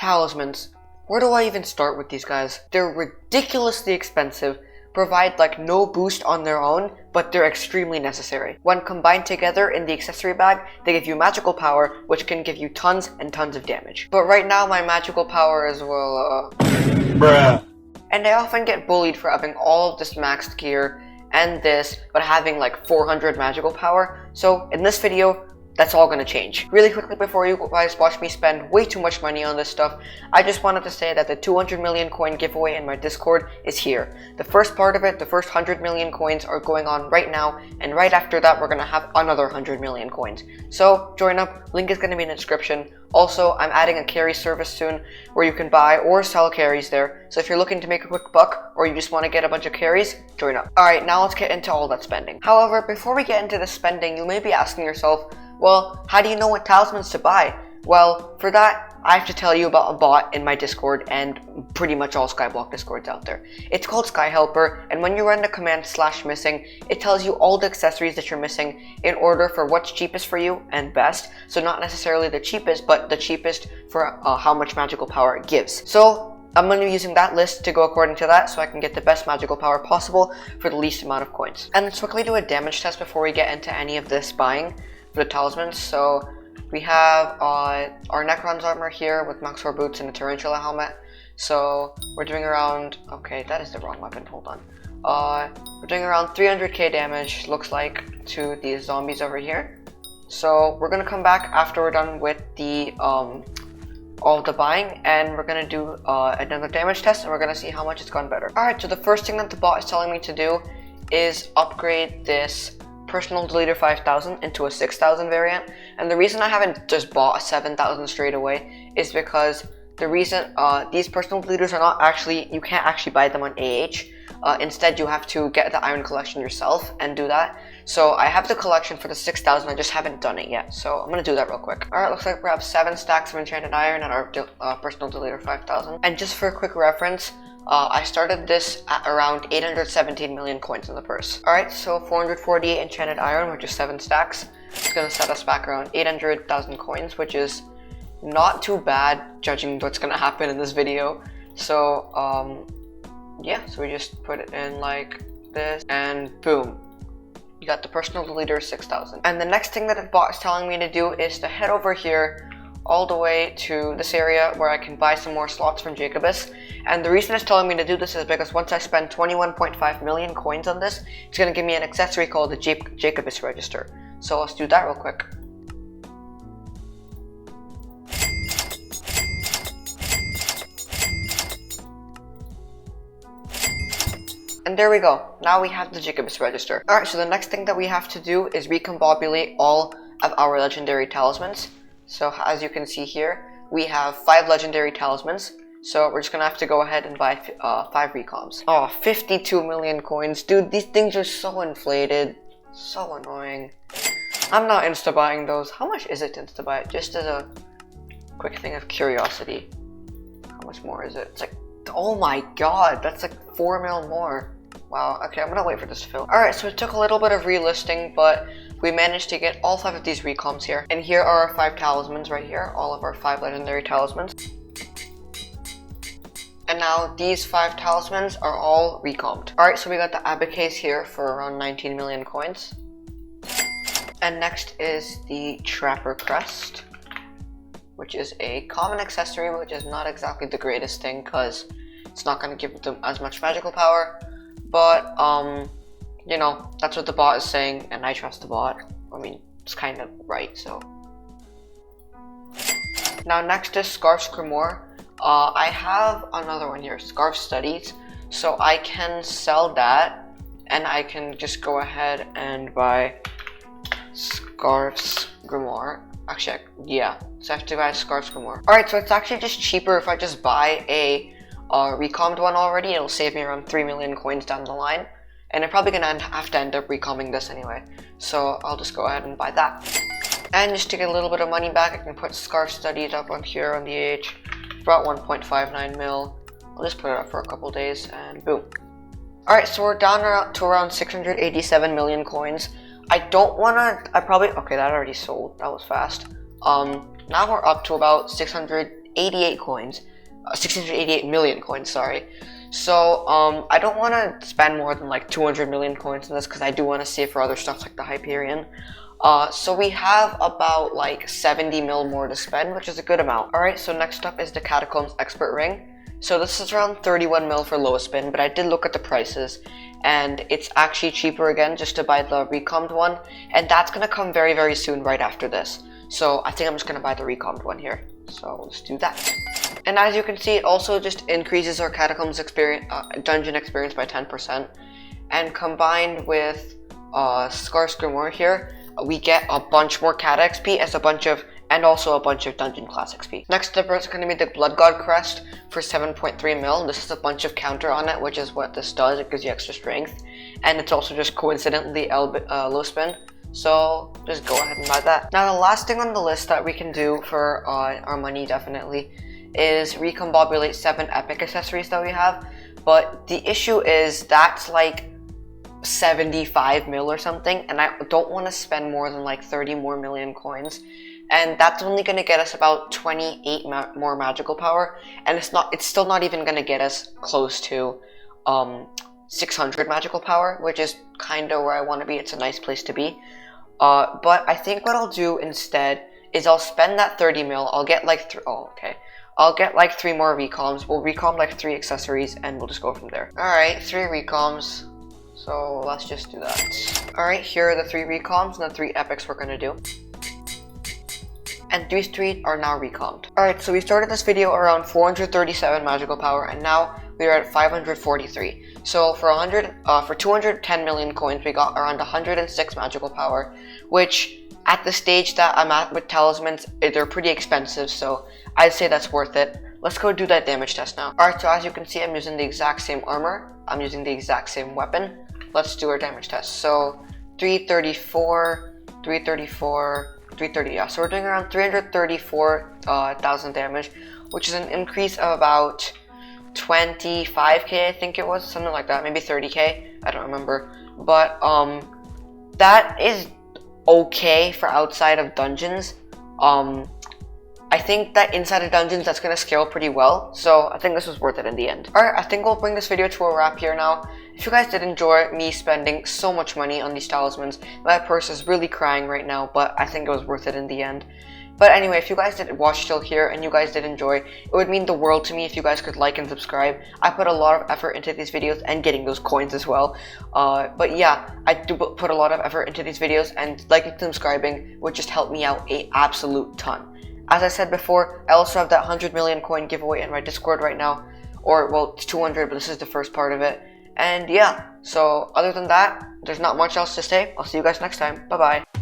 Talismans. Where do I even start with these guys? They're ridiculously expensive, provide like no boost on their own, but they're extremely necessary. When combined together in the accessory bag, they give you magical power, which can give you tons and tons of damage. But right now my magical power is, well, bruh. And I often get bullied for having all of this maxed gear and this, but having like 400 magical power. So in this video, that's all gonna change. Really quickly before you guys watch me spend way too much money on this stuff, I just wanted to say that the 200 million coin giveaway in my Discord is here. The first part of it, the first 100 million coins are going on right now, and right after that we're gonna have another 100 million coins. So join up, link is gonna be in the description. Also, I'm adding a carry service soon where you can buy or sell carries there. So if you're looking to make a quick buck or you just want to get a bunch of carries, join up. Alright, now let's get into all that spending. However, before we get into the spending, you may be asking yourself, well, how do you know what talismans to buy? Well, for that, I have to tell you about a bot in my Discord and pretty much all Skyblock Discords out there. It's called Sky Helper, and when you run the command /missing, it tells you all the accessories that you're missing in order for what's cheapest for you and best. So not necessarily the cheapest, but the cheapest for how much magical power it gives. So I'm going to be using that list to go according to that so I can get the best magical power possible for the least amount of coins. And let's quickly do a damage test before we get into any of this buying for the talismans. So we have our Necron's armor here with Maxor boots and a Tarantula helmet. So we're doing around, okay, that is the wrong weapon, hold on. We're doing around 300k damage, looks like, to these zombies over here. So we're gonna come back after we're done with the all of the buying, and we're gonna do another damage test, and we're gonna see how much it's gone better. Alright, so the first thing that the bot is telling me to do is upgrade this Personal Deleter 5000 into a 6000 variant, and the reason I haven't just bought a 7000 straight away is because the reason these personal deleters are not actually, you can't actually buy them on AH. Instead you have to get the iron collection yourself and do that. So I have the collection for the 6000, I just haven't done it yet, so I'm gonna do that real quick. Alright, looks like we have 7 stacks of enchanted iron and our personal deleter 5000. And just for a quick reference, I started this at around 817 million coins in the purse. Alright, so 448 enchanted iron, which is 7 stacks. It's gonna set us back around 800,000 coins, which is not too bad judging what's gonna happen in this video. So, yeah, so we just put it in like this, and boom. You got the personal deleter 6000. And the next thing that the bot is telling me to do is to head over here all the way to this area where I can buy some more slots from Jacobus. And the reason it's telling me to do this is because once I spend 21.5 million coins on this, it's going to give me an accessory called the Jacobus Register. So let's do that real quick. And there we go. Now we have the Jacobus Register. Alright, so the next thing that we have to do is recombobulate all of our legendary talismans. So as you can see here, we have 5 legendary talismans. So we're just gonna have to go ahead and buy 5 recoms. Oh, 52 million coins. Dude, these things are so inflated. So annoying. I'm not insta-buying those. How much is it to insta-buy it? Just as a quick thing of curiosity. How much more is it? It's like, oh my god, that's like 4 mil more. Wow, okay, I'm gonna wait for this to fill. Alright, so it took a little bit of relisting, but we managed to get all 5 of these recoms here. And here are our 5 talismans right here, all of our 5 legendary talismans. And now these 5 talismans are all recommed. Alright, so we got the Abacase here for around 19 million coins. And next is the Trapper Crest, which is a common accessory, which is not exactly the greatest thing because it's not going to give them as much magical power. But, you know, that's what the bot is saying, and I trust the bot. I mean, it's kind of right, so. Now, next is Scarf's Grimoire. I have another one here, Scarf Studies. So I can sell that, and I can just go ahead and buy Scarf's Grimoire. Actually, yeah, so I have to buy Scarf's Grimoire. Alright, so it's actually just cheaper if I just buy a recommed one already. It'll save me around 3 million coins down the line. And I'm probably gonna have to end up recomming this anyway. So I'll just go ahead and buy that. And just to get a little bit of money back, I can put Scarf Studies up on here on the AH. About 1.59 mil. I'll just put it up for a couple days and boom. Alright, so we're down to around 687 million coins. I don't wanna, okay, that already sold. That was fast. Now we're up to about 600 688 coins. 688 million coins, sorry. So, I don't want to spend more than like 200 million coins on this because I do want to save for other stuff like the Hyperion. So we have about like 70 mil more to spend, which is a good amount. Alright, so next up is the Catacombs Expert Ring. So this is around 31 mil for lowest spin, but I did look at the prices, and it's actually cheaper again just to buy the recommed one, and that's going to come very, very soon right after this. So I think I'm just going to buy the recommed one here. So let's do that. And as you can see, it also just increases our Catacombs experience, dungeon experience by 10%. And combined with Scarce Grimoire here, we get a bunch more Cat XP and also a bunch of Dungeon Class XP. Next up is going to be the Blood God Crest for 7.3 mil. This is a bunch of counter on it, which is what this does. It gives you extra strength. And it's also just coincidentally low spin. So just go ahead and buy that. Now the last thing on the list that we can do for our money definitely is recombobulate 7 epic accessories that we have. But the issue is that's like 75 mil or something, and I don't want to spend more than like 30 more million coins, and that's only going to get us about 28 more magical power, and it's still not even going to get us close to 600 magical power, which is kind of where I want to be. It's a nice place to be. But I think what I'll do instead is I'll spend that 30 mil. I'll get like I'll get like 3 more recoms. We'll recom like 3 accessories, and we'll just go from there. Alright, 3 recoms. So let's just do that. Alright, here are the 3 recoms and the 3 epics we're gonna do. And these 3 are now recommed. Alright, so we started this video around 437 magical power, and now we are at 543. So for 210 million coins, we got around 106 magical power, which at the stage that I'm at with talismans, they're pretty expensive, so I'd say that's worth it. Let's go do that damage test now. Alright, so as you can see, I'm using the exact same armor. I'm using the exact same weapon. Let's do our damage test. So 334, 334, 330. Yeah, so we're doing around 334,000 damage, which is an increase of about 25k, I think it was, something like that, maybe 30k, I don't remember. But that is okay for outside of dungeons. I think that inside of dungeons that's going to scale pretty well, so I think this was worth it in the end. Alright, I think we'll bring this video to a wrap here now. If you guys did enjoy me spending so much money on these talismans, my purse is really crying right now, but I think it was worth it in the end. But anyway, if you guys did watch till here and you guys did enjoy, it would mean the world to me if you guys could like and subscribe. I put a lot of effort into these videos and getting those coins as well. But yeah, I do put a lot of effort into these videos, and liking and subscribing would just help me out an absolute ton. As I said before, I also have that 100 million coin giveaway in my Discord right now. Or, well, it's 200, but this is the first part of it. And yeah, so other than that, there's not much else to say. I'll see you guys next time. Bye-bye.